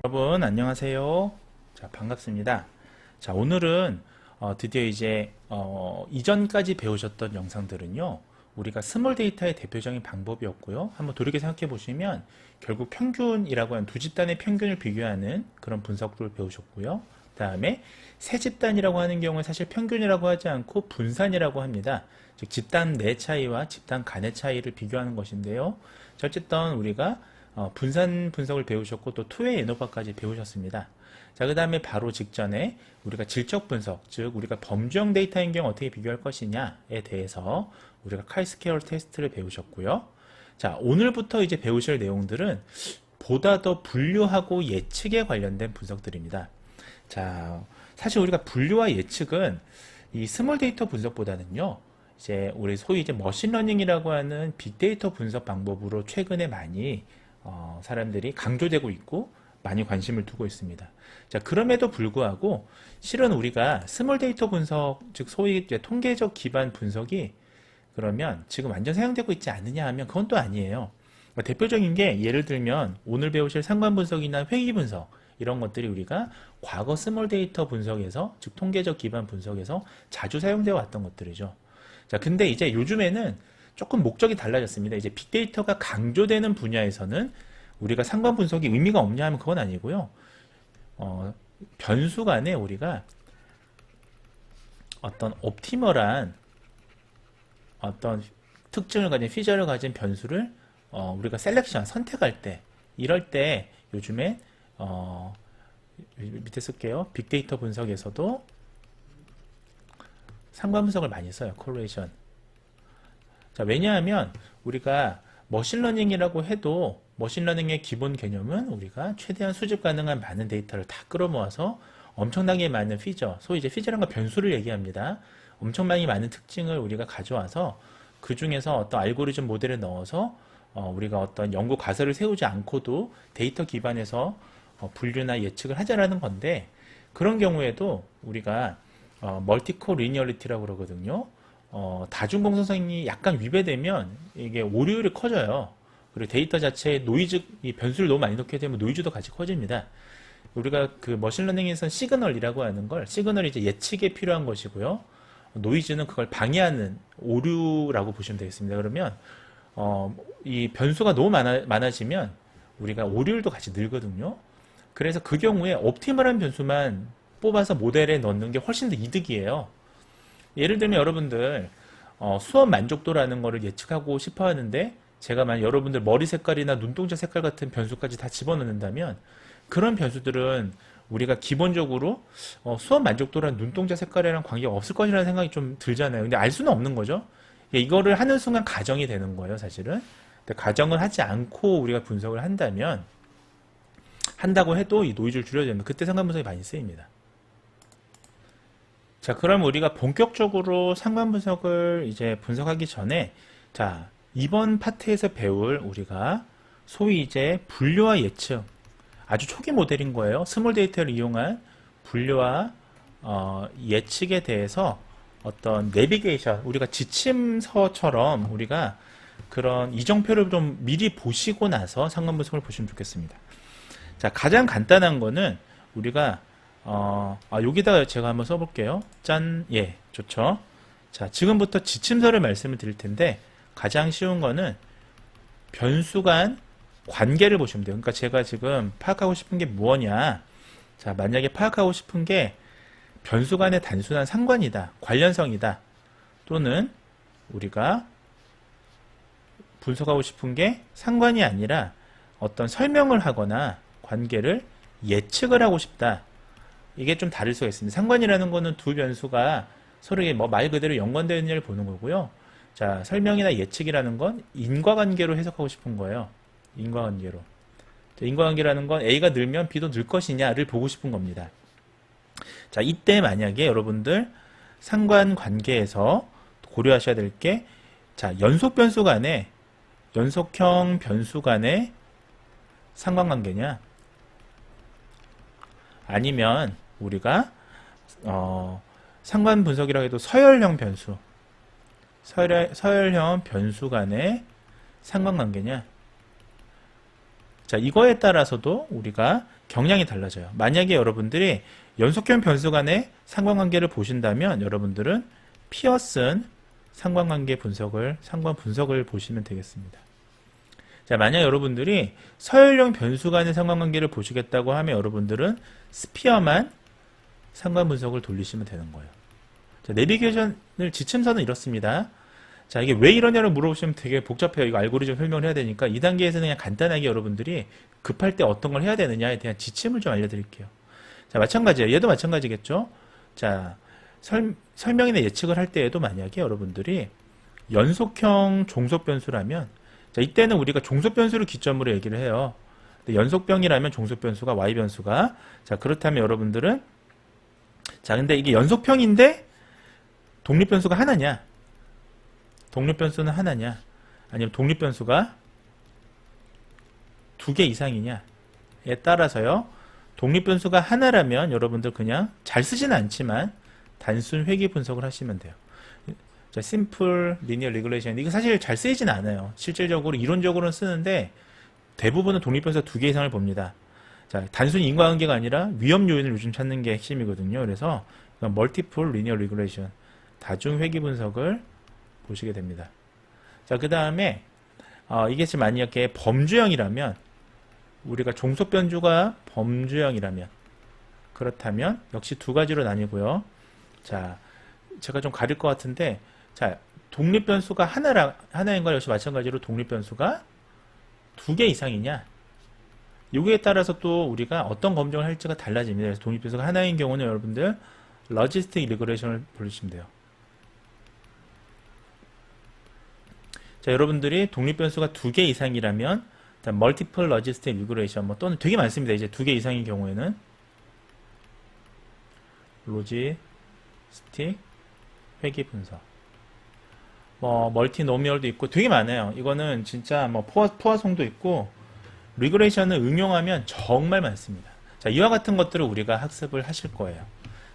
여러분 안녕하세요. 자, 반갑습니다. 자, 오늘은 드디어 이제 이전까지 배우셨던 영상들은요, 우리가 스몰 데이터의 대표적인 방법이었고요. 한번 돌이켜 생각해 보시면 결국 평균이라고 하는 두 집단의 평균을 비교하는 그런 분석을 배우셨고요. 다음에 세 집단이라고 하는 경우에 사실 평균이라고 하지 않고 분산이라고 합니다. 즉 집단 내 차이와 집단 간의 차이를 비교하는 것인데요. 자, 어쨌든 우리가 분산 분석을 배우셨고 또 투웨이 애노바까지 배우셨습니다. 자, 그 다음에 바로 직전에 우리가 질적 분석, 즉 우리가 범주형 데이터인 경우 어떻게 비교할 것이냐에 대해서 우리가 카이스케어 테스트를 배우셨고요. 자, 오늘부터 이제 배우실 내용들은 보다 더 분류하고 예측에 관련된 분석들입니다. 자, 사실 우리가 분류와 예측은 이 스몰 데이터 분석보다는요, 이제 우리 소위 이제 머신러닝이라고 하는 빅데이터 분석 방법으로 최근에 많이 사람들이 강조되고 있고 많이 관심을 두고 있습니다. 자, 그럼에도 불구하고 실은 우리가 스몰 데이터 분석, 즉 소위 이제 통계적 기반 분석이 그러면 지금 완전 사용되고 있지 않느냐 하면 그건 또 아니에요. 그러니까 대표적인 게 예를 들면 오늘 배우실 상관 분석이나 회귀 분석 이런 것들이 우리가 과거 스몰 데이터 분석에서, 즉 통계적 기반 분석에서 자주 사용되어 왔던 것들이죠. 자, 근데 이제 요즘에는 조금 목적이 달라졌습니다. 이제 빅데이터가 강조되는 분야에서는 우리가 상관 분석이 의미가 없냐 하면 그건 아니고요. 변수 간에 우리가 어떤 옵티멀한 어떤 특징을 가진 피저를 가진 변수를 우리가 셀렉션, 선택할 때, 이럴 때 요즘에 밑에 쓸게요. 빅데이터 분석에서도 상관 분석을 많이 써요. correlation. 자, 왜냐하면 우리가 머신러닝이라고 해도 머신러닝의 기본 개념은 우리가 최대한 수집 가능한 많은 데이터를 다 끌어모아서 엄청나게 많은 피저, 소위 이제 피저란 건 변수를 얘기합니다. 엄청나게 많은 특징을 우리가 가져와서 그 중에서 어떤 알고리즘 모델에 넣어서 우리가 어떤 연구 가설을 세우지 않고도 데이터 기반에서 분류나 예측을 하자라는 건데, 그런 경우에도 우리가 멀티코 리니어리티라고 그러거든요. 다중공정성이 약간 위배되면 이게 오류율이 커져요. 그리고 데이터 자체에 노이즈, 이 변수를 너무 많이 넣게 되면 노이즈도 같이 커집니다. 우리가 그 머신러닝에서는 시그널이라고 하는 걸, 시그널이 이제 예측에 필요한 것이고요. 노이즈는 그걸 방해하는 오류라고 보시면 되겠습니다. 그러면 이 변수가 너무 많아지면 우리가 오류율도 같이 늘거든요. 그래서 그 경우에 옵티멀한 변수만 뽑아서 모델에 넣는 게 훨씬 더 이득이에요. 예를 들면 여러분들 수업 만족도라는 거를 예측하고 싶어 하는데, 제가 만약 여러분들 머리 색깔이나 눈동자 색깔 같은 변수까지 다 집어넣는다면 그런 변수들은 우리가 기본적으로 수업 만족도랑 눈동자 색깔이랑 관계가 없을 것이라는 생각이 좀 들잖아요. 근데 알 수는 없는 거죠. 이거를 하는 순간 가정이 되는 거예요, 사실은. 근데 가정을 하지 않고 우리가 분석을 한다고 해도 이 노이즈를 줄여야 되면 그때 상관 분석이 많이 쓰입니다. 자, 그럼 우리가 본격적으로 상관 분석을 이제 분석하기 전에, 자, 이번 파트에서 배울 우리가 소위 이제 분류와 예측, 아주 초기 모델인 거예요. 스몰 데이터를 이용한 분류와 예측에 대해서 어떤 내비게이션, 우리가 지침서처럼 우리가 그런 이정표를 좀 미리 보시고 나서 상관 분석을 보시면 좋겠습니다. 자, 가장 간단한 거는 우리가 여기다가 제가 한번 써볼게요. 짠, 예, 좋죠. 자, 지금부터 지침서를 말씀을 드릴 텐데, 가장 쉬운 거는 변수 간 관계를 보시면 돼요. 그러니까 제가 지금 파악하고 싶은 게 무엇이냐. 자, 만약에 파악하고 싶은 게 변수 간의 단순한 상관이다, 관련성이다, 또는 우리가 분석하고 싶은 게 상관이 아니라 어떤 설명을 하거나 관계를 예측을 하고 싶다. 이게 좀 다를 수가 있습니다. 상관이라는 거는 두 변수가 서로 뭐 말 그대로 연관되어 있느냐를 보는 거고요. 자, 설명이나 예측이라는 건 인과관계로 해석하고 싶은 거예요. 인과관계로. 자, 인과관계라는 건 A가 늘면 B도 늘 것이냐를 보고 싶은 겁니다. 자, 이때 만약에 여러분들 상관관계에서 고려하셔야 될 게, 자, 연속형 변수 간의 상관관계냐, 아니면 우리가 상관 분석이라고 해도 서열형 변수, 서열형 변수 간의 상관관계냐. 자, 이거에 따라서도 우리가 경향이 달라져요. 만약에 여러분들이 연속형 변수 간의 상관관계를 보신다면 여러분들은 피어슨 상관 분석을 보시면 되겠습니다. 자, 만약 여러분들이 서열형 변수 간의 상관관계를 보시겠다고 하면 여러분들은 스피어만 상관 분석을 돌리시면 되는 거예요. 자, 내비게이션을 지침서는 이렇습니다. 자, 이게 왜 이러냐를 물어보시면 되게 복잡해요. 이거 알고리즘 설명을 해야 되니까 2단계에서는 그냥 간단하게 여러분들이 급할 때 어떤 걸 해야 되느냐에 대한 지침을 좀 알려드릴게요. 자, 마찬가지예요. 얘도 마찬가지겠죠. 자, 설명이나 예측을 할 때에도 만약에 여러분들이 연속형 종속변수라면, 자, 이때는 우리가 종속변수를 기점으로 얘기를 해요. 근데 연속병이라면 종속변수가 y변수가, 자, 그렇다면 여러분들은, 자, 근데 이게 연속형인데 독립변수가 하나냐? 독립변수는 하나냐? 아니면 독립변수가 두 개 이상이냐에 따라서요. 독립변수가 하나라면 여러분들 그냥 잘 쓰지는 않지만 단순 회귀 분석을 하시면 돼요. 자, 심플 리니어 리그레이션, 이거 사실 잘 쓰이진 않아요. 실질적으로 이론적으로는 쓰는데 대부분은 독립변수가 두 개 이상을 봅니다. 자, 단순 인과관계가 아니라 위험 요인을 요즘 찾는 게 핵심이거든요. 그래서 멀티플 리니어 리그레이션, 다중 회귀 분석을 보시게 됩니다. 자, 그 다음에 이게 지금 만약에 범주형이라면, 우리가 종속변수가 범주형이라면, 그렇다면 역시 두 가지로 나뉘고요. 자, 제가 좀 가릴 것 같은데, 자, 독립변수가 하나인 걸 역시 마찬가지로 독립변수가 두 개 이상이냐, 여기에 따라서 또 우리가 어떤 검증을 할지가 달라집니다. 그래서 독립변수가 하나인 경우는 여러분들 로지스틱 리그레이션을 보시면 돼요. 자, 여러분들이 독립변수가 두 개 이상이라면 멀티플 로지스틱 리그레이션, 뭐 또는 되게 많습니다. 이제 두 개 이상인 경우에는 로지스틱 회귀 분석, 뭐 멀티노미얼도 있고 되게 많아요. 이거는 진짜 뭐 포화송도 있고, 리그레이션을 응용하면 정말 많습니다. 자, 이와 같은 것들을 우리가 학습을 하실 거예요.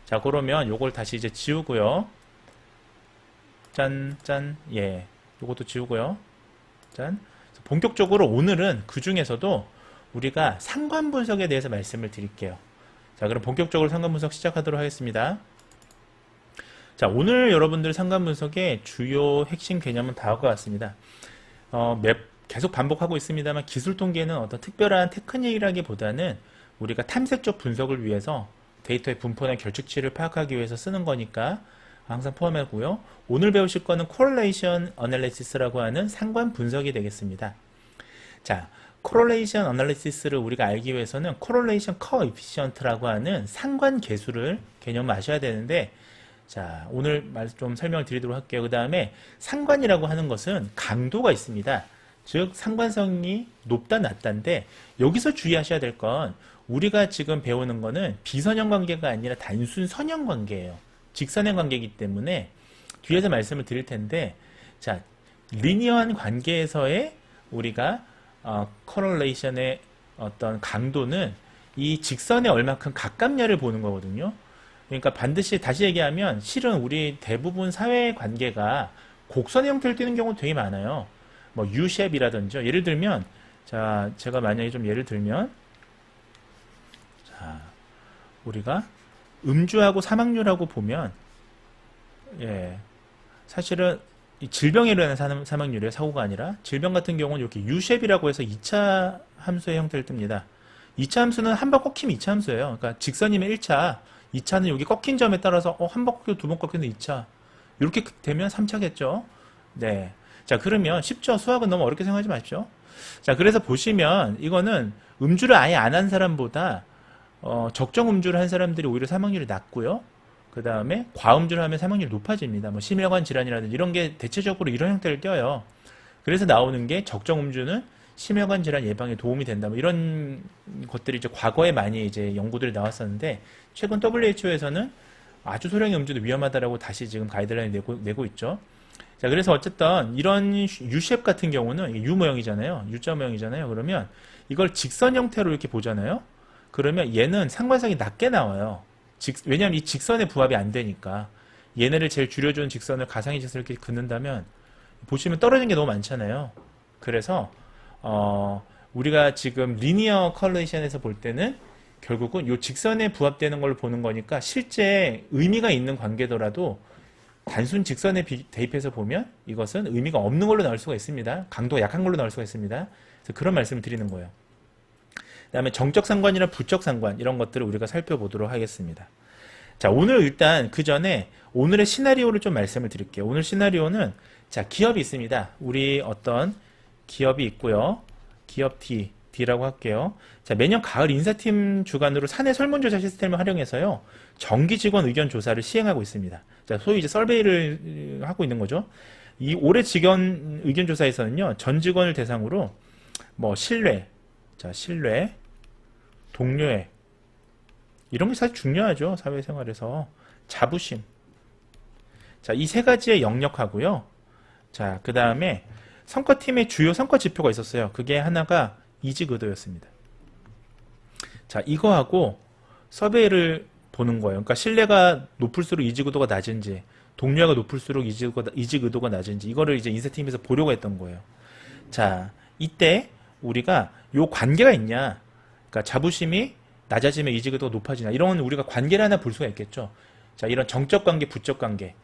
자, 그러면 요걸 다시 이제 지우고요. 짠, 예. 요것도 지우고요. 짠. 본격적으로 오늘은 그 중에서도 우리가 상관 분석에 대해서 말씀을 드릴게요. 자, 그럼 본격적으로 상관 분석 시작하도록 하겠습니다. 자, 오늘 여러분들 상관 분석의 주요 핵심 개념은 다음과 같습니다. 계속 반복하고 있습니다만, 기술 통계는 어떤 특별한 테크닉이라기보다는 우리가 탐색적 분석을 위해서 데이터의 분포나 결측치를 파악하기 위해서 쓰는 거니까 항상 포함하고요. 오늘 배우실 거는 correlation analysis라고 하는 상관 분석이 되겠습니다. 자, correlation analysis를 우리가 알기 위해서는 correlation coefficient라고 하는 상관 계수를 개념을 아셔야 되는데, 자, 오늘 좀 설명을 드리도록 할게요. 그 다음에 상관이라고 하는 것은 강도가 있습니다. 즉 상관성이 높다 낮다인데, 여기서 주의하셔야 될 건 우리가 지금 배우는 거는 비선형 관계가 아니라 단순 선형 관계예요. 직선형 관계이기 때문에 뒤에서 말씀을 드릴 텐데, 자, 리니어한 관계에서의 우리가 correlation의 어떤 강도는 이 직선에 얼마큼 가깝냐를 보는 거거든요. 그러니까 반드시 다시 얘기하면 실은 우리 대부분 사회 관계가 곡선 형태를 띠는 경우도 되게 많아요. 뭐 U-쉐입이라든지, 예를 들면, 자, 제가 만약에 좀 예를 들면, 자, 우리가 음주하고 사망률하고 보면, 예, 사실은 이 질병에 일어나는 사망률이에요. 사고가 아니라. 질병 같은 경우는 이렇게 U-쉐입이라고 해서 2차 함수의 형태를 띱니다. 2차 함수는 한 번 꺾이면 2차 함수예요. 그러니까 직선이면 1차, 2차는 여기 꺾인 점에 따라서 한 번 꺾이고 두 번 꺾이는 2차, 이렇게 되면 3차겠죠. 네. 자, 그러면 쉽죠. 수학은 너무 어렵게 생각하지 마십시오. 자, 그래서 보시면 이거는 음주를 아예 안 한 사람보다 적정 음주를 한 사람들이 오히려 사망률이 낮고요. 그 다음에 과음주를 하면 사망률이 높아집니다. 뭐 심혈관 질환이라든지 이런 게 대체적으로 이런 형태를 띄어요. 그래서 나오는 게 적정 음주는 심혈관 질환 예방에 도움이 된다. 뭐 이런 것들이 이제 과거에 많이 이제 연구들이 나왔었는데, 최근 WHO에서는 아주 소량의 음주도 위험하다라고 다시 지금 가이드라인 내고 있죠. 자, 그래서 어쨌든 이런 U-쉐입 같은 경우는 U 모형이잖아요. U자 모형이잖아요. 그러면 이걸 직선 형태로 이렇게 보잖아요. 그러면 얘는 상관성이 낮게 나와요. 왜냐하면 이 직선의 부합이 안 되니까. 얘네를 제일 줄여주는 직선을 가상의 직선을 이렇게 긋는다면 보시면 떨어지는 게 너무 많잖아요. 그래서 우리가 지금 리니어 컬레이션에서 볼 때는 결국은 요 직선에 부합되는 걸 보는 거니까 실제 의미가 있는 관계더라도 단순 직선에 대입해서 보면 이것은 의미가 없는 걸로 나올 수가 있습니다. 강도가 약한 걸로 나올 수가 있습니다. 그래서 그런 말씀을 드리는 거예요. 그 다음에 정적 상관이나 부적 상관 이런 것들을 우리가 살펴보도록 하겠습니다. 자, 오늘 일단 그 전에 오늘의 시나리오를 좀 말씀을 드릴게요. 오늘 시나리오는 자, 기업이 있습니다. 우리 어떤 기업이 있고요. 기업 D라고 할게요. 자, 매년 가을 인사팀 주관으로 사내 설문조사 시스템을 활용해서요. 정기 직원 의견 조사를 시행하고 있습니다. 자, 소위 이제 설베이를 하고 있는 거죠. 이 올해 직원 의견 조사에서는요. 전 직원을 대상으로 뭐 신뢰, 자, 신뢰, 동료애 이런 게 사실 중요하죠. 사회생활에서. 자부심. 자, 이 세 가지의 영역하고요. 자, 그 다음에 성과팀의 주요 성과 지표가 있었어요. 그게 하나가 이직의도였습니다. 자, 이거하고 서베이를 보는 거예요. 그러니까 신뢰가 높을수록 이직의도가 낮은지, 동료가 높을수록 이직의도가 낮은지, 이거를 이제 인사팀에서 보려고 했던 거예요. 자, 이때 우리가 요 관계가 있냐, 그러니까 자부심이 낮아지면 이직의도가 높아지나, 이런 우리가 관계를 하나 볼 수가 있겠죠. 자, 이런 정적 관계, 부적 관계.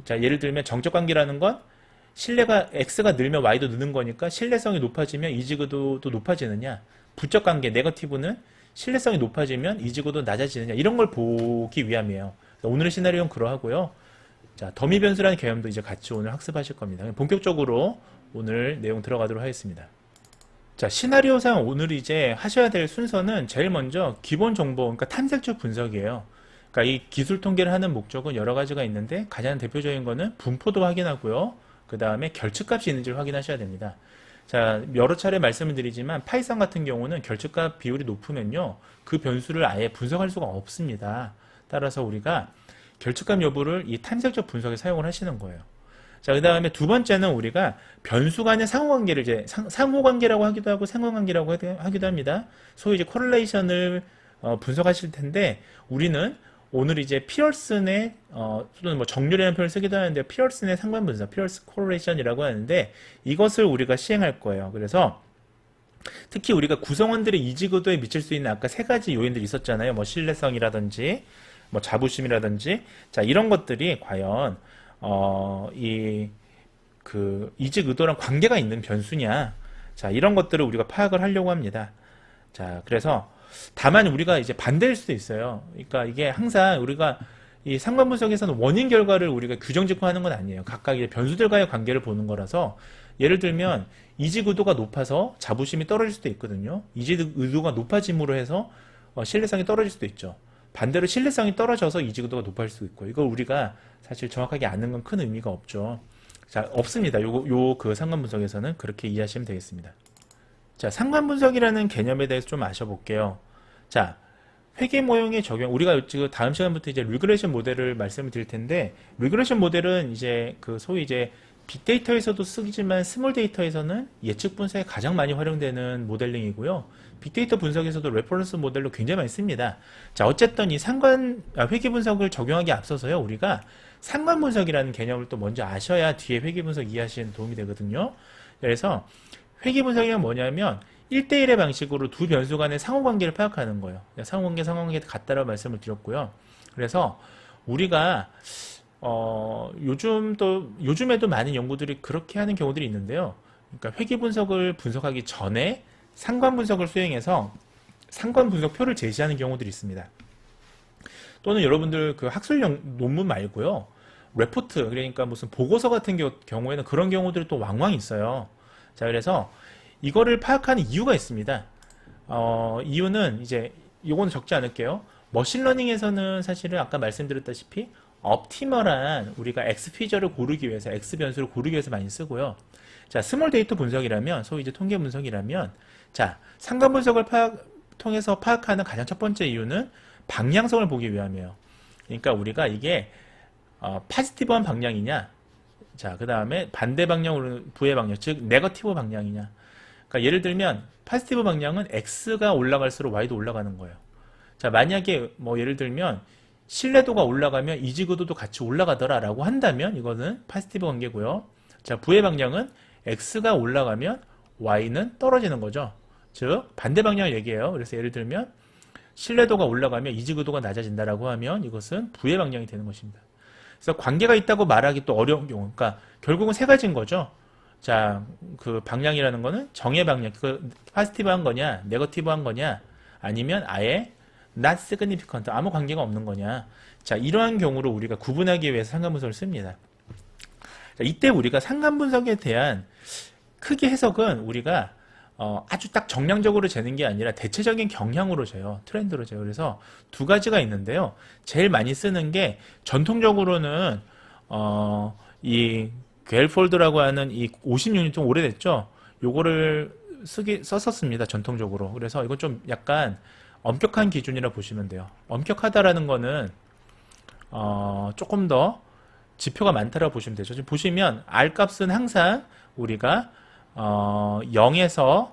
자, 예를 들면 정적 관계라는 건 신뢰가 X가 늘면 Y도 느는 거니까 신뢰성이 높아지면 이직의도도 높아지느냐, 부적 관계, 네거티브는 신뢰성이 높아지면 이직의도 낮아지느냐, 이런 걸 보기 위함이에요. 오늘의 시나리오는 그러하고요. 자, 더미 변수라는 개념도 이제 같이 오늘 학습하실 겁니다. 본격적으로 오늘 내용 들어가도록 하겠습니다. 자, 시나리오상 오늘 이제 하셔야 될 순서는 제일 먼저 기본 정보, 그러니까 탐색적 분석이에요. 그러니까 이 기술 통계를 하는 목적은 여러 가지가 있는데 가장 대표적인 거는 분포도 확인하고요. 그 다음에 결측값이 있는지를 확인하셔야 됩니다. 자, 여러 차례 말씀을 드리지만 파이썬 같은 경우는 결측값 비율이 높으면요. 그 변수를 아예 분석할 수가 없습니다. 따라서 우리가 결측값 여부를 이 탐색적 분석에 사용을 하시는 거예요. 자, 그 다음에 두 번째는 우리가 변수 간의 상호관계를 이제 상호관계라고 하기도 하고 상호관계라고 하기도 합니다. 소위 이제 코렐레이션을 분석하실 텐데 우리는 오늘 이제 피어슨의 또는 뭐 정렬이라는 표현을 쓰기도 하는데 피어슨의 상관 분석, 피어슨 코렐레이션이라고 하는데 이것을 우리가 시행할 거예요. 그래서 특히 우리가 구성원들의 이직의도에 미칠 수 있는 아까 세 가지 요인들이 있었잖아요. 뭐 신뢰성이라든지 뭐 자부심이라든지 자, 이런 것들이 과연 이직 의도랑 관계가 있는 변수냐. 자, 이런 것들을 우리가 파악을 하려고 합니다. 자, 그래서 다만 우리가 이제 반대일 수도 있어요. 그러니까 이게 항상 우리가 이 상관 분석에서는 원인 결과를 우리가 규정 짓고하는 건 아니에요. 각각 이제 변수들과의 관계를 보는 거라서 예를 들면 이직 의도가 높아서 자부심이 떨어질 수도 있거든요. 이직 의도가 높아짐으로 해서 신뢰성이 떨어질 수도 있죠. 반대로 신뢰성이 떨어져서 이직 의도가 높아질 수도 있고 이걸 우리가 사실 정확하게 아는 건 큰 의미가 없죠. 자, 없습니다. 그 상관 분석에서는 그렇게 이해하시면 되겠습니다. 자, 상관 분석이라는 개념에 대해서 좀 아셔볼게요. 자, 회계 모형의 적용, 우리가 지금 다음 시간부터 이제 리그레션 모델을 말씀을 드릴 텐데, 리그레션 모델은 이제 그 소위 이제 빅데이터에서도 쓰지만 스몰 데이터에서는 예측 분석에 가장 많이 활용되는 모델링이고요. 빅데이터 분석에서도 레퍼런스 모델로 굉장히 많이 씁니다. 자, 어쨌든 이 회계 분석을 적용하기 앞서서요, 우리가 상관 분석이라는 개념을 또 먼저 아셔야 뒤에 회계 분석 이해하시는 데 도움이 되거든요. 그래서 회계 분석이 뭐냐면 1대1의 방식으로 두 변수 간의 상호관계를 파악하는 거예요. 상호관계 같다라고 말씀을 드렸고요. 그래서 우리가 요즘에도 많은 연구들이 그렇게 하는 경우들이 있는데요. 그러니까 회계 분석을 분석하기 전에 상관 분석을 수행해서 상관 분석표를 제시하는 경우들이 있습니다. 또는 여러분들 그 학술 논문 말고요. 레포트, 그러니까 무슨 보고서 같은 경우에는 그런 경우들이 또 왕왕 있어요. 자, 그래서 이거를 파악하는 이유가 있습니다. 이유는 이제 요거는 적지 않을게요. 머신러닝에서는 사실은 아까 말씀드렸다시피 옵티멀한 우리가 X 피저를 고르기 위해서 X 변수를 고르기 위해서 많이 쓰고요. 자, 스몰 데이터 분석이라면 소위 이제 통계 분석이라면 자, 상관 분석을 통해서 파악하는 가장 첫 번째 이유는 방향성을 보기 위함이에요. 그러니까 우리가 이게 파지티브한 방향이냐, 자, 그 다음에 반대 방향으로 부의 방향, 즉 네거티브 방향이냐. 그러니까 예를 들면 파지티브 방향은 X가 올라갈수록 Y도 올라가는 거예요. 자, 만약에 뭐 예를 들면 신뢰도가 올라가면 이직의도도 같이 올라가더라라고 한다면 이거는 파지티브 관계고요. 자, 부의 방향은 X가 올라가면 Y는 떨어지는 거죠. 즉 반대 방향을 얘기해요. 그래서 예를 들면 신뢰도가 올라가면 이직의도가 낮아진다라고 하면 이것은 부의 방향이 되는 것입니다. 그래서 관계가 있다고 말하기 또 어려운 경우, 그러니까 결국은 세 가지인 거죠. 자, 그 방향이라는 거는 정의 방향, 그 포지티브한 거냐, 네거티브한 거냐, 아니면 아예 not significant, 아무 관계가 없는 거냐. 자, 이러한 경우로 우리가 구분하기 위해서 상관분석을 씁니다. 자, 이때 우리가 상관분석에 대한 크게 해석은 우리가 아주 딱 정량적으로 재는 게 아니라 대체적인 경향으로 재요. 트렌드로 재요. 그래서 두 가지가 있는데요. 제일 많이 쓰는 게 전통적으로는 이 갤폴드라고 하는 이 50유닛 좀 오래됐죠. 요거를 썼었습니다. 전통적으로. 그래서 이건 좀 약간 엄격한 기준이라 보시면 돼요. 엄격하다라는 거는 조금 더 지표가 많다라고 보시면 되죠. 지금 보시면 R 값은 항상 우리가 0에서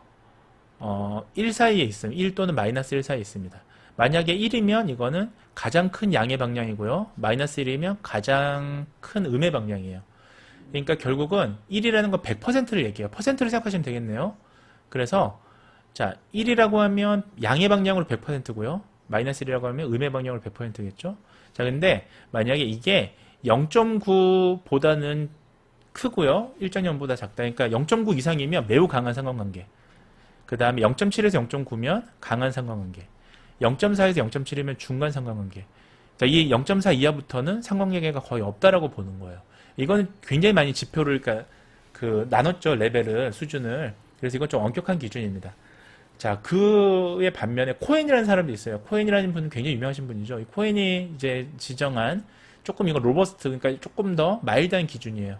1 사이에 있으면 1 또는 마이너스 1 사이에 있습니다. 만약에 1이면 이거는 가장 큰 양의 방향이고요. 마이너스 1이면 가장 큰 음의 방향이에요. 그러니까 결국은 1이라는 건 100%를 얘기해요. 퍼센트를 생각하시면 되겠네요. 그래서 자 1이라고 하면 양의 방향으로 100%고요. 마이너스 1이라고 하면 음의 방향으로 100%겠죠. 자 근데 만약에 이게 0.9보다는 크고요. 1.0보다 작다. 그러니까 0.9 이상이면 매우 강한 상관관계. 그 다음에 0.7에서 0.9면 강한 상관관계. 0.4에서 0.7이면 중간 상관관계. 자, 이 0.4 이하부터는 상관관계가 거의 없다라고 보는 거예요. 이건 굉장히 많이 지표를 그러니까 나눴죠. 레벨을 수준을. 그래서 이건 좀 엄격한 기준입니다. 자, 그의 반면에 코엔이라는 사람도 있어요. 코엔이라는 분은 굉장히 유명하신 분이죠. 이 코엔이 이제 지정한 조금 이거 로버스트 그러니까 조금 더 마일드한 기준이에요.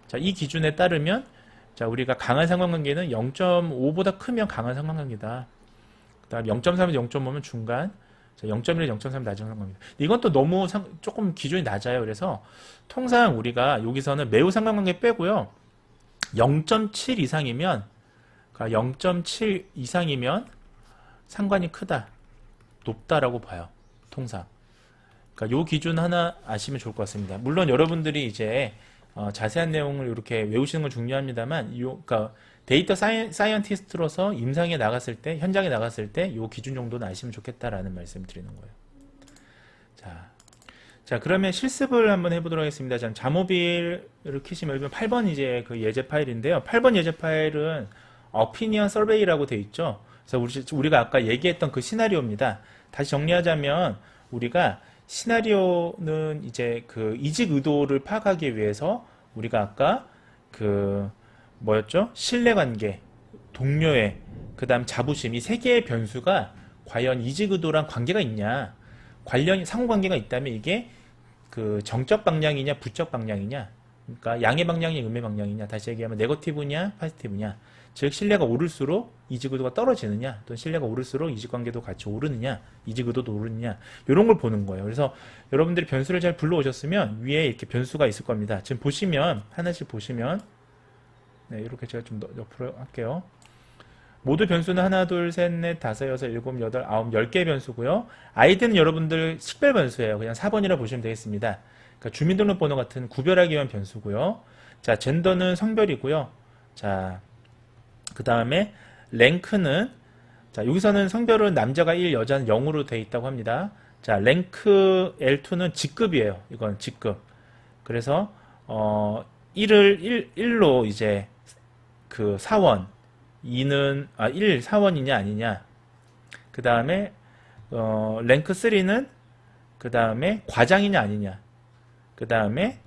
자, 이 기준에 따르면 자, 우리가 강한 상관관계는 0.5보다 크면 강한 상관관계다. 그 다음 0.3에서 0.5면 중간, 0.1에서 0.3은 낮은 상관관계다. 이건 또 너무 조금 기준이 낮아요. 그래서 통상 우리가 여기서는 매우 상관관계 빼고요. 0.7 이상이면, 그러니까 0.7 이상이면 상관이 크다, 높다라고 봐요. 통상. 그러니까 요 기준 하나 아시면 좋을 것 같습니다. 물론 여러분들이 이제 자세한 내용을 이렇게 외우시는 건 중요합니다만, 그러니까 데이터 사이언티스트로서 임상에 나갔을 때, 현장에 나갔을 때, 이 기준 정도는 아시면 좋겠다라는 말씀 드리는 거예요. 자, 그러면 실습을 한번 해보도록 하겠습니다. 자모빌을 키시면 8번 이제 그 예제 파일인데요. 8번 예제 파일은 opinion survey라고 되어 있죠. 그래서 우리가 아까 얘기했던 그 시나리오입니다. 다시 정리하자면, 우리가 시나리오는 이제 그 이직 의도를 파악하기 위해서 우리가 아까 그 뭐였죠? 신뢰관계, 동료애, 그 다음 자부심 이 세 개의 변수가 과연 이직 의도랑 관계가 있냐, 상호관계가 있다면 이게 그 정적 방향이냐 부적 방향이냐, 그러니까 양의 방향이냐 음의 방향이냐, 다시 얘기하면 네거티브냐 포지티브냐, 즉 신뢰가 오를수록 이직의도가 떨어지느냐, 또는 신뢰가 오를수록 이직관계도 같이 오르느냐, 이직의도도 오르느냐, 이런 걸 보는 거예요. 그래서 여러분들이 변수를 잘 불러오셨으면 위에 이렇게 변수가 있을 겁니다. 지금 보시면 하나씩 보시면 네, 이렇게 제가 좀 옆으로 할게요. 모두 변수는 하나, 둘, 셋, 넷, 다섯, 여섯, 일곱, 여덟, 아홉, 10개의 변수고요. 아이디는 여러분들 식별 변수예요. 그냥 4번이라 보시면 되겠습니다. 그러니까 주민등록번호 같은 구별하기 위한 변수고요. 자, 젠더는 성별이고요. 자, 그 다음에 랭크는 자, 여기서는 성별은 남자가 1, 여자는 0으로 되어 있다고 합니다. 자, 랭크 L2는 직급이에요. 이건 직급. 그래서 1로 이제 그 사원, 2는 1 사원이냐 아니냐. 그 다음에 랭크 3는 그 다음에 과장이냐 아니냐. 그 다음에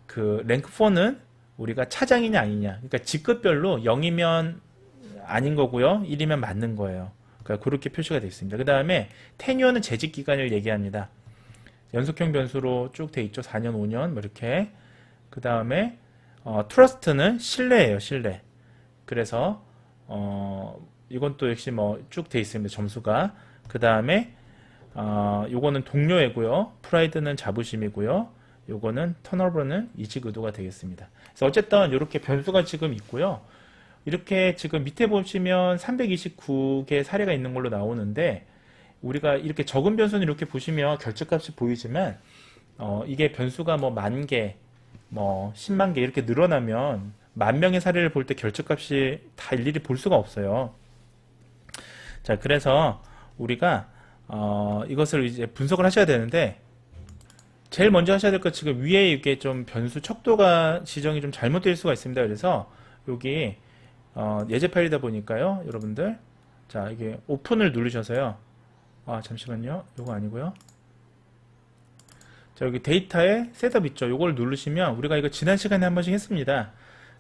그 랭크 4는 우리가 차장이냐 아니냐. 그러니까 직급별로 0이면 아닌 거고요. 1이면 맞는 거예요. 그러니까 그렇게 표시가 되어 있습니다. 그 다음에 테뉴어는 재직 기간을 얘기합니다. 연속형 변수로 쭉 돼 있죠. 4년, 5년 뭐 이렇게. 그 다음에 트러스트는 신뢰예요. 신뢰. 그래서 이건 또 역시 뭐 쭉 돼 있습니다. 점수가. 그 다음에 요거는 동료애고요. 프라이드는 자부심이고요. 요거는 턴오버는 이직 의도가 되겠습니다. 그래서 어쨌든 이렇게 변수가 지금 있고요. 이렇게 지금 밑에 보시면 329개 사례가 있는 걸로 나오는데, 우리가 이렇게 적은 변수는 이렇게 보시면 결정값이 보이지만 이게 변수가 뭐 10,000개, 뭐 100,000개 이렇게 늘어나면 10,000명의 사례를 볼 때 결정값이 다 일일이 볼 수가 없어요. 자, 그래서 우리가 이것을 이제 분석을 하셔야 되는데 제일 먼저 하셔야 될 것 지금 위에 이게 좀 변수 척도가 지정이 좀 잘못될 수가 있습니다. 그래서 여기 예제 파일이다 보니까요, 여러분들 자 이게 오픈을 누르셔서요. 잠시만요, 요거 아니고요. 자 여기 데이터에 셋업 있죠. 요걸 누르시면 우리가 이거 지난 시간에 한 번씩 했습니다.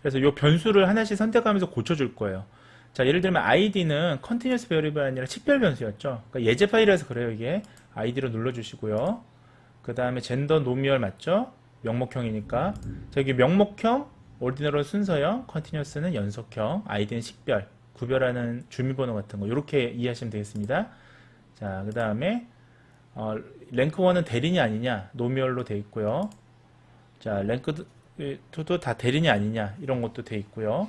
그래서 요 변수를 하나씩 선택하면서 고쳐줄 거예요. 자 예를 들면 id는 continuous variable 아니라 식별 변수였죠. 그러니까 예제 파일이라서 그래요. 이게 id로 눌러주시고요. 그 다음에 젠더 노미얼 맞죠? 명목형이니까. 자 여기 명목형, ordinal 순서형, continuous는 연속형, id는 식별, 구별하는 주민번호 같은 거 이렇게 이해하시면 되겠습니다. 자 그 다음에 랭크 1은 대리냐 아니냐 노미얼로 돼 있고요. 자 랭크 2도 다 대리냐 아니냐 이런 것도 돼 있고요.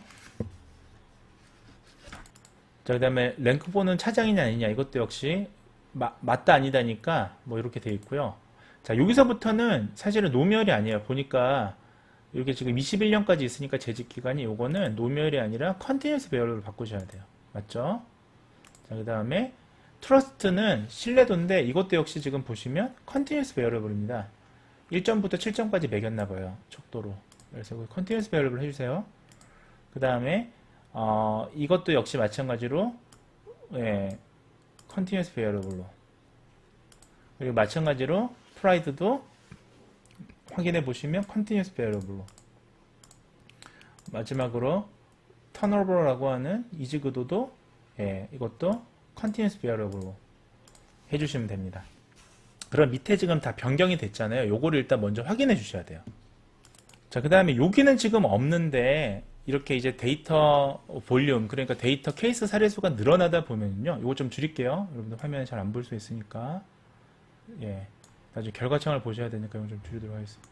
자 그 다음에 랭크 4는 차장이냐 아니냐 이것도 역시 맞다 아니다니까 뭐 이렇게 돼 있고요. 자 여기서부터는 사실은 노미얼이 아니에요. 보니까 이렇게 지금 21년까지 있으니까 재직 기간이 요거는 노미얼이 아니라 컨티뉴어스 배열로 바꾸셔야 돼요. 맞죠? 자 그 다음에 트러스트는 신뢰도인데 이것도 역시 지금 보시면 컨티뉴어스 베어러블입니다. 1점부터 7점까지 매겼나봐요. 척도로. 그래서 컨티뉴어스 베어러블 해주세요. 그 다음에 이것도 역시 마찬가지로 컨티뉴어스 베어러블로. 그리고 마찬가지로 프라이드도 확인해 보시면 컨티뉴어스 베어러블로. 마지막으로 턴오버라고 하는 이지구도도 이것도 컨티뉴어스 베어러블로 해주시면 됩니다. 그럼 밑에 지금 다 변경이 됐잖아요. 요거를 일단 먼저 확인해 주셔야 돼요. 자, 그 다음에 여기는 지금 없는데 이렇게 이제 데이터 볼륨, 그러니까 데이터 케이스 사례수가 늘어나다 보면요. 요거 좀 줄일게요. 여러분들 화면에 잘 안 볼 수 있으니까. 나중에 결과창을 보셔야 되니까 이거 좀 줄이도록 하겠습니다.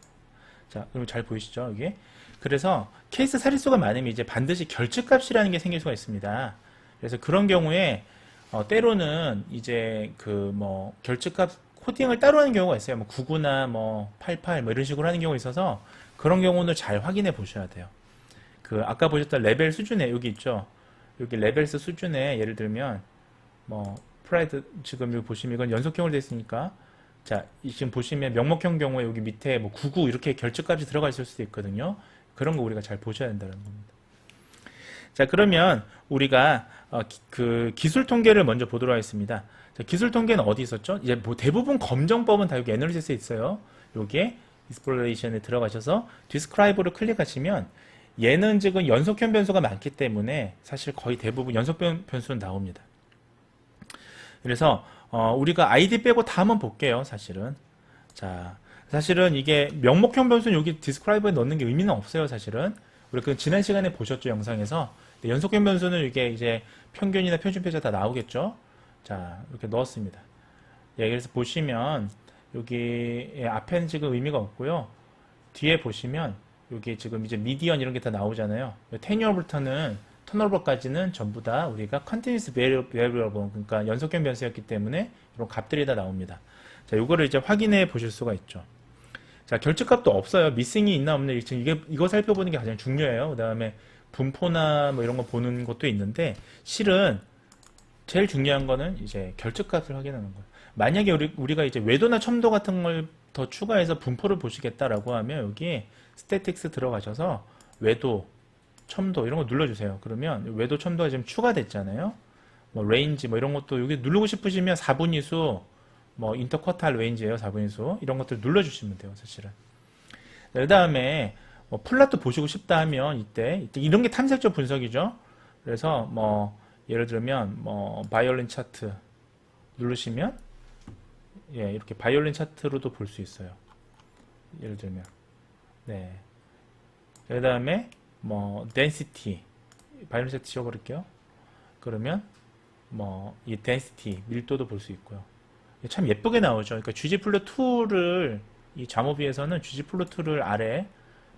자, 그럼 잘 보이시죠? 이게. 그래서 케이스 사례수가 많으면 이제 반드시 결측값이라는 게 생길 수가 있습니다. 그래서 그런 경우에 때로는 이제 결측값 코딩을 따로 하는 경우가 있어요. 99나 88 이런 식으로 하는 경우가 있어서 그런 경우는 잘 확인해 보셔야 돼요. 아까 보셨던 레벨 수준에 여기 있죠. 여기 레벨스 수준에 예를 들면 프라이드 지금 여기 보시면 이건 연속형으로 되어 있으니까 자 지금 보시면 명목형 경우에 여기 밑에 99 이렇게 결측값이 들어가 있을 수도 있거든요. 그런 거 우리가 잘 보셔야 된다는 겁니다. 자 그러면 우리가 기술 통계를 먼저 보도록 하겠습니다. 자, 기술 통계는 어디 있었죠? 이제 대부분 검정법은 다 여기 애널리시스에 있어요. 여기에 익스플로레이션에 들어가셔서 디스크라이브를 클릭하시면 얘는 지금 연속형 변수가 많기 때문에 사실 거의 대부분 연속형 변수는 나옵니다. 그래서 우리가 ID 빼고 다 한번 볼게요. 사실은 자 사실은 이게 명목형 변수는 여기 디스크라이브에 넣는 게 의미는 없어요. 사실은 우리 지난 시간에 보셨죠 영상에서. 연속형 변수는 이게 이제 평균이나 표준 표시가 다 나오겠죠. 자 이렇게 넣었습니다. 그래서 보시면 여기 앞에는 지금 의미가 없고요. 뒤에 보시면 여기 지금 이제 미디언 이런 게 다 나오잖아요. 테뉴어부터는 턴오버까지는 전부 다 우리가 컨티뉴스 베리어블 그러니까 연속형 변수였기 때문에 이런 값들이 다 나옵니다. 자 이거를 이제 확인해 보실 수가 있죠. 자 결측값도 없어요. 미싱이 있나 없나 이거 살펴보는 게 가장 중요해요. 그 다음에 분포나 이런 거 보는 것도 있는데 실은 제일 중요한 거는 이제 결측값을 확인하는 거예요. 만약에 우리가 이제 외도나 첨도 같은 걸 더 추가해서 분포를 보시겠다라고 하면 여기 스태틱스 들어가셔서 외도, 첨도 이런 거 눌러주세요. 그러면 외도, 첨도가 지금 추가됐잖아요. 레인지 이런 것도 여기 누르고 싶으시면 4분위수, 인터쿼탈 레인지예요. 4분위수 이런 것들 눌러주시면 돼요. 사실은. 그 다음에 플랫도 보시고 싶다 하면 이때 이런 게 탐색적 분석이죠. 그래서 예를 들면 바이올린 차트 누르시면 이렇게 바이올린 차트로도 볼 수 있어요. 예를 들면 그 다음에 density 바이올린 차트 지워버릴게요. 그러면 이 density 밀도도 볼 수 있고요. 참 예쁘게 나오죠. 그러니까 ggplot2를 이 자모비에서는 ggplot2를 아래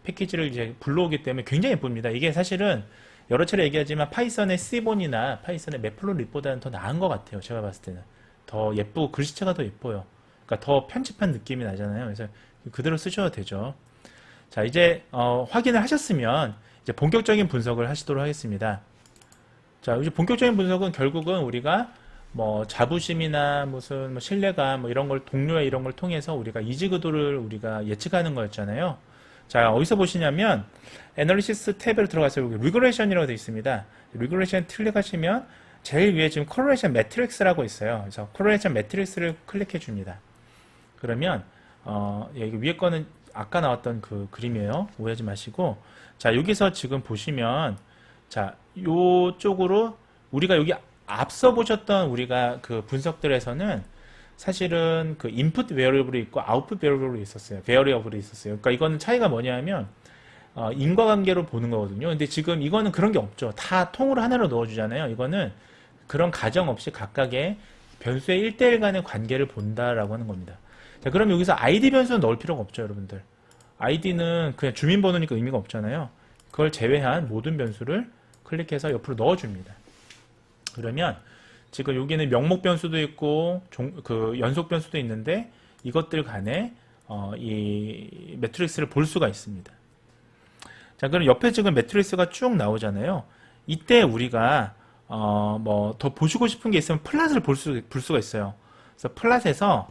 패키지를 이제 불러오기 때문에 굉장히 예쁩니다. 이게 사실은 여러 차례 얘기하지만 파이썬의 시본이나 파이썬의 매플롯립보다는 더 나은 것 같아요. 제가 봤을 때는 더 예쁘고 글씨체가 더 예뻐요. 그러니까 더 편집한 느낌이 나잖아요. 그래서 그대로 쓰셔도 되죠. 자 이제 확인을 하셨으면 이제 본격적인 분석을 하시도록 하겠습니다. 자 이제 본격적인 분석은 결국은 우리가 뭐 자부심이나 무슨 뭐 신뢰감 뭐 이런 걸 동료의 이런 걸 통해서 우리가 이직의도를 우리가 예측하는 거였잖아요. 자, 어디서 보시냐면 애널리시스 탭으로 들어가서 여기 리그레션이라고 되어 있습니다. 리그레션 클릭하시면 제일 위에 지금 코렐레이션 매트릭스라고 있어요. 그래서 코렐레이션 매트릭스를 클릭해 줍니다. 그러면 여기 위에 거는 아까 나왔던 그 그림이에요. 오해하지 마시고, 자, 여기서 지금 보시면, 자, 요쪽으로 우리가 여기 앞서 보셨던 우리가 그 분석들에서는 사실은 그 인풋 베어리어블이 있고 아웃풋 베어리어블이 있었어요. 베어리어블이 있었어요. 그러니까 이거는 차이가 뭐냐면 인과관계로 보는 거거든요. 근데 지금 이거는 그런 게 없죠. 다 통으로 하나로 넣어주잖아요. 이거는 그런 가정 없이 각각의 변수의 1대1 간의 관계를 본다라고 하는 겁니다. 자, 그럼 여기서 ID 변수는 넣을 필요가 없죠, 여러분들. ID는 그냥 주민번호니까 의미가 없잖아요. 그걸 제외한 모든 변수를 클릭해서 옆으로 넣어줍니다. 그러면 지금 여기는 명목 변수도 있고 그 연속 변수도 있는데 이것들 간에 이 매트릭스를 볼 수가 있습니다. 자, 그럼 옆에 지금 매트릭스가 쭉 나오잖아요. 이때 우리가 뭐 더 보시고 싶은 게 있으면 플랫을 볼 수가 있어요. 그래서 플랫에서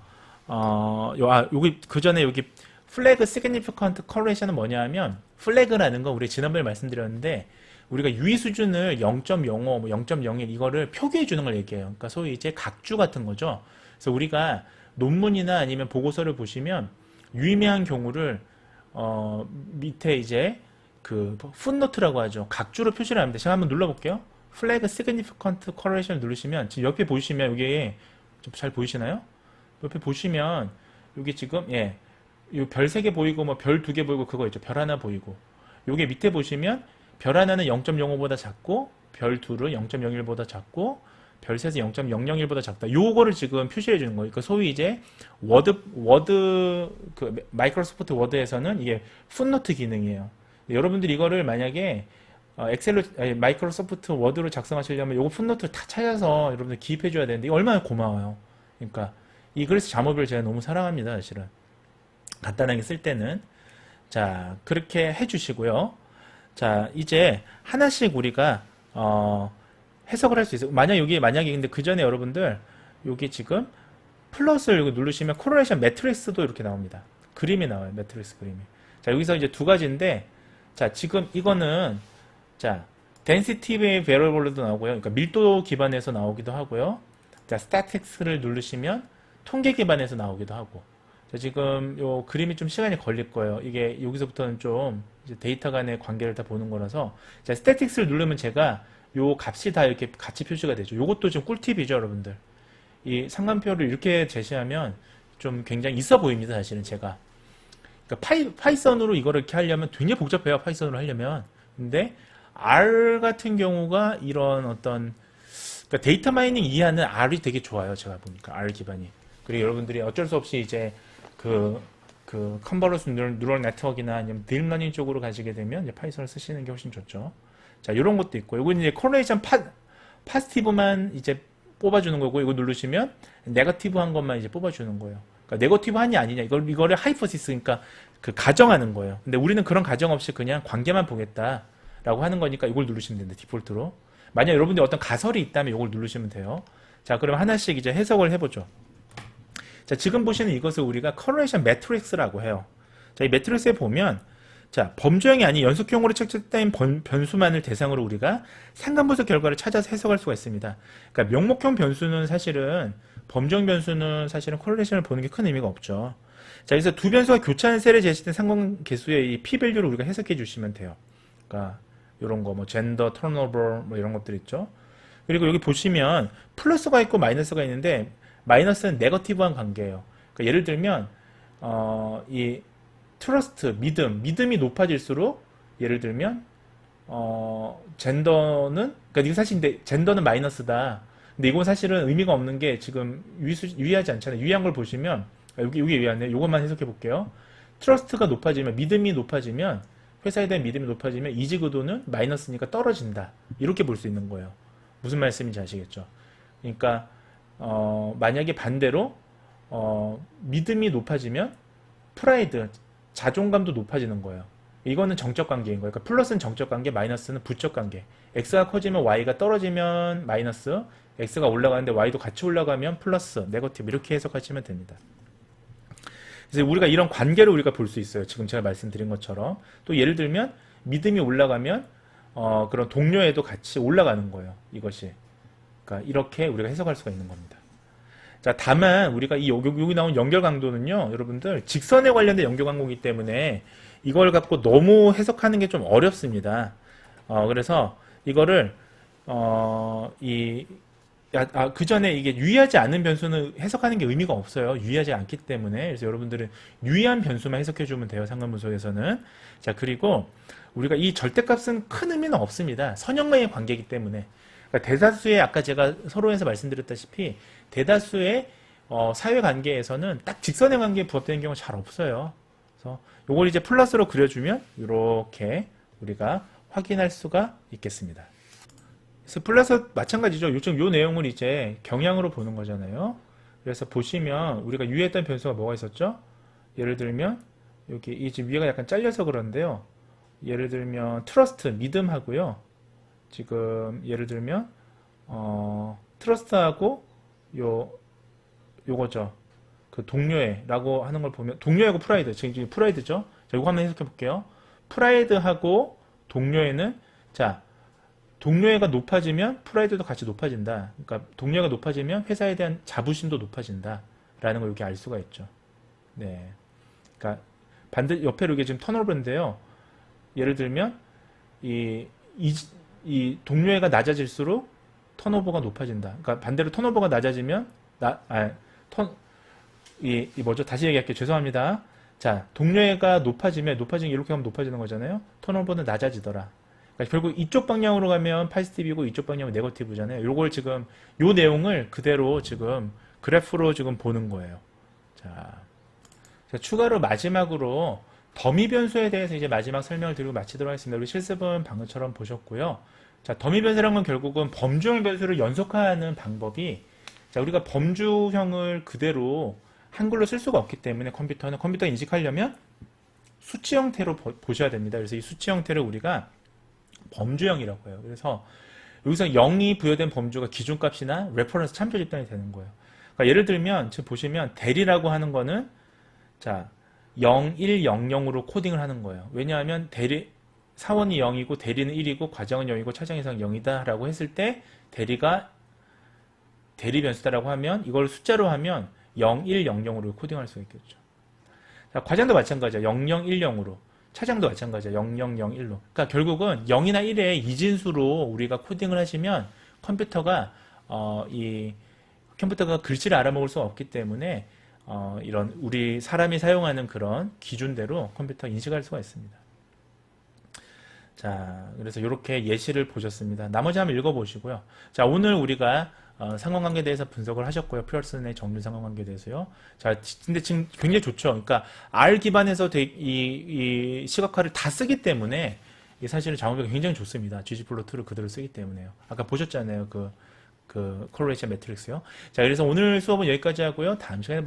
여기 그 전에 여기 플래그 시그니피컨트 커레이션은 뭐냐 하면 플래그라는 건 우리 지난번에 말씀드렸는데 우리가 유의 수준을 0.05, 뭐 0.01 이거를 표기해 주는 걸 얘기해요. 그러니까 소위 이제 각주 같은 거죠. 그래서 우리가 논문이나 아니면 보고서를 보시면 유의미한 경우를 밑에 이제 그 풋노트라고 하죠. 각주로 표시를 합니다. 제가 한번 눌러볼게요. 플래그 시그니피컨트 커레이션 누르시면 지금 옆에 보시면 여기 좀 잘 보이시나요? 옆에 보시면 여기 지금 별 3개 보이고 뭐 별 2개 보이고 그거 있죠. 별 하나 보이고 요게 밑에 보시면 별 하나는 0.05보다 작고 별 둘은 0.01보다 작고 별 셋은 0.001보다 작다. 요거를 지금 표시해 주는 거예요. 그 소위 이제 그 마이크로소프트 워드에서는 이게 풋노트 기능이에요. 여러분들이 이거를 만약에 마이크로소프트 워드로 작성하시려면 요거 풋노트를 다 찾아서 여러분들 기입해 줘야 되는데 이거 얼마나 고마워요. 그러니까 그래서 자모비를 제가 너무 사랑합니다. 사실은 간단하게 쓸 때는. 자, 그렇게 해 주시고요. 자, 이제 하나씩 우리가 해석을 할 수 있어요. 만약에 근데 그 전에 여러분들 여기 지금 플러스를 여기 누르시면 코렐레이션 매트릭스도 이렇게 나옵니다. 그림이 나와요. 매트릭스 그림이. 자, 여기서 이제 두 가지인데, 자, 지금 이거는 자, density variable도 나오고요. 그러니까 밀도 기반에서 나오기도 하고요. 자, statics를 누르시면 통계 기반에서 나오기도 하고. 자, 지금 요 그림이 좀 시간이 걸릴 거예요. 이게 여기서부터는 좀 이제 데이터 간의 관계를 다 보는 거라서. 자, statics를 누르면 제가 요 값이 다 이렇게 같이 표시가 되죠. 요것도 좀 꿀팁이죠, 여러분들. 이 상관표를 이렇게 제시하면 좀 굉장히 있어 보입니다, 사실은 제가. 그러니까 파이썬으로 이거를 이렇게 하려면 굉장히 복잡해요, 파이썬으로 하려면. 근데 R 같은 경우가 이런 어떤 그러니까 데이터 마이닝 이해하는 R이 되게 좋아요, 제가 보니까 R 기반이. 그리고 여러분들이 어쩔 수 없이 이제 그 컨버런스 뉴럴 네트워크나 아니면 딥러닝 쪽으로 가시게 되면 이제 파이썬을 쓰시는 게 훨씬 좋죠. 자, 이런 것도 있고, 이거 이제 코렐레이션 파지티브만 이제 뽑아주는 거고, 이거 누르시면 네거티브한 것만 이제 뽑아주는 거예요. 그러니까 네거티브하냐 아니냐 이거를 하이포시스 그러니까 그 가정하는 거예요. 근데 우리는 그런 가정 없이 그냥 관계만 보겠다라고 하는 거니까 이걸 누르시면 됩니다. 디폴트로. 만약 여러분들이 어떤 가설이 있다면 이걸 누르시면 돼요. 자, 그럼 하나씩 이제 해석을 해보죠. 자, 지금 보시는 이것을 우리가 커렐레이션 매트릭스라고 해요. 자, 이 매트릭스에 보면 자, 범주형이 아닌 연속형으로 측정된 변수만을 대상으로 우리가 상관분석 결과를 찾아서 해석할 수가 있습니다. 그러니까 명목형 변수는 사실은 범주형 변수는 사실은 코렐레이션을 보는 게 큰 의미가 없죠. 자, 그래서 두 변수가 교차하는 셀에 제시된 상관계수의 이 p-밸류를 우리가 해석해 주시면 돼요. 그러니까 이런 거 뭐 젠더, 턴오버 뭐 이런 것들 있죠. 그리고 여기 보시면 플러스가 있고 마이너스가 있는데 마이너스는 네거티브한 관계예요. 그러니까 예를 들면 이 트러스트, 믿음이 높아질수록 예를 들면 젠더는 그러니까 이거 사실 근데 젠더는 마이너스다. 근데 이건 사실은 의미가 없는 게 지금 유의하지 않잖아요. 유의한 걸 보시면 여기 유의하네. 이것만 해석해 볼게요. 트러스트가 높아지면 믿음이 높아지면 회사에 대한 믿음이 높아지면 이직 의도는 마이너스니까 떨어진다. 이렇게 볼 수 있는 거예요. 무슨 말씀인지 아시겠죠? 그러니까 만약에 반대로 믿음이 높아지면 프라이드 자존감도 높아지는 거예요. 이거는 정적 관계인 거예요. 그러니까 플러스는 정적 관계, 마이너스는 부적 관계. x가 커지면 y가 떨어지면 마이너스, x가 올라가는데 y도 같이 올라가면 플러스, 네거티브 이렇게 해석하시면 됩니다. 그래서 우리가 이런 관계를 우리가 볼 수 있어요. 지금 제가 말씀드린 것처럼. 또 예를 들면 믿음이 올라가면 그런 동료애도 같이 올라가는 거예요. 이것이. 그러니까 이렇게 우리가 해석할 수가 있는 겁니다. 자, 다만 우리가 여기 나온 연결 강도는요, 여러분들 직선에 관련된 연결 강도이기 때문에 이걸 갖고 너무 해석하는 게 좀 어렵습니다. 그래서 이거를 그 전에 이게 유의하지 않은 변수는 해석하는 게 의미가 없어요. 유의하지 않기 때문에. 그래서 여러분들은 유의한 변수만 해석해 주면 돼요. 상관분석에서는. 자, 그리고 우리가 이 절대값은 큰 의미는 없습니다. 선형만의 관계이기 때문에. 그러니까 대다수의 아까 제가 서론에서 말씀드렸다시피 대다수의 사회관계에서는 딱 직선의 관계에 부합되는 경우가 잘 없어요. 그래서 이걸 이제 플러스로 그려주면 이렇게 우리가 확인할 수가 있겠습니다. 그래서 플러스 마찬가지죠. 지금 요 내용을 이제 경향으로 보는 거잖아요. 그래서 보시면 우리가 유의했던 변수가 뭐가 있었죠? 예를 들면 여기 이 지금 위에가 약간 잘려서 그런데요. 예를 들면 트러스트, 믿음하고요. 지금 예를 들면 트러스트하고 요거죠. 그 동료애라고 하는 걸 보면 동료애하고 프라이드, 지금 프라이드죠. 자, 이거 한번 해석해 볼게요. 프라이드하고 동료애는 자, 동료애가 높아지면 프라이드도 같이 높아진다. 그러니까 동료애가 높아지면 회사에 대한 자부심도 높아진다라는 걸 이렇게 알 수가 있죠. 네. 그러니까 옆에로 이게 지금 턴오버인데요. 예를 들면 이 동료애가 낮아질수록 턴오버가 높아진다. 그러니까 반대로 턴오버가 낮아지면 뭐죠? 다시 얘기할게요. 죄송합니다. 자, 동료애가 높아지면 이렇게 하면 높아지는 거잖아요. 턴오버는 낮아지더라. 그러니까 결국 이쪽 방향으로 가면 포지티브이고 이쪽 방향은 네거티브잖아요. 요걸 지금 요 내용을 그대로 지금 그래프로 지금 보는 거예요. 자, 추가로 마지막으로 더미 변수에 대해서 이제 마지막 설명을 드리고 마치도록 하겠습니다. 우리 실습은 방금처럼 보셨고요. 자, 더미 변수란 건 결국은 범주형 변수를 연속화하는 방법이 자, 우리가 범주형을 그대로 한글로 쓸 수가 없기 때문에 컴퓨터 인식하려면 수치 형태로 보셔야 됩니다. 그래서 이 수치 형태를 우리가 범주형이라고 해요. 그래서 여기서 0이 부여된 범주가 기준값이나 레퍼런스 참조 집단이 되는 거예요. 그러니까 예를 들면 지금 보시면 대리라고 하는 거는 자 0, 1, 0, 0으로 코딩을 하는 거예요. 왜냐하면 사원이 0이고 대리는 1이고 과정은 0이고 차정이상 0이다 라고 했을 때 대리가 대리 변수다라고 하면 이걸 숫자로 하면 0, 1, 0, 0으로 코딩할 수 있겠죠. 자, 과정도 마찬가지야. 0, 0, 1, 0으로. 차장도 마찬가지야. 0, 0, 0, 1로. 그러니까 결국은 0이나 1의 이진수로 우리가 코딩을 하시면 컴퓨터가 글씨를 알아먹을 수가 없기 때문에 이런 우리 사람이 사용하는 그런 기준대로 컴퓨터 인식할 수가 있습니다. 자, 그래서 이렇게 예시를 보셨습니다. 나머지 한번 읽어보시고요. 자, 오늘 우리가 상관관계에 대해서 분석을 하셨고요. 피어슨의 정규 상관관계에 대해서요. 자, 근데 지금 굉장히 좋죠. 그러니까 R 기반에서 이 시각화를 다 쓰기 때문에 사실은 작업이 굉장히 좋습니다. ggplot를 그대로 쓰기 때문에요. 아까 보셨잖아요. 그 코릴레이션 매트릭스요. 자, 그래서 오늘 수업은 여기까지 하고요. 다음 시간에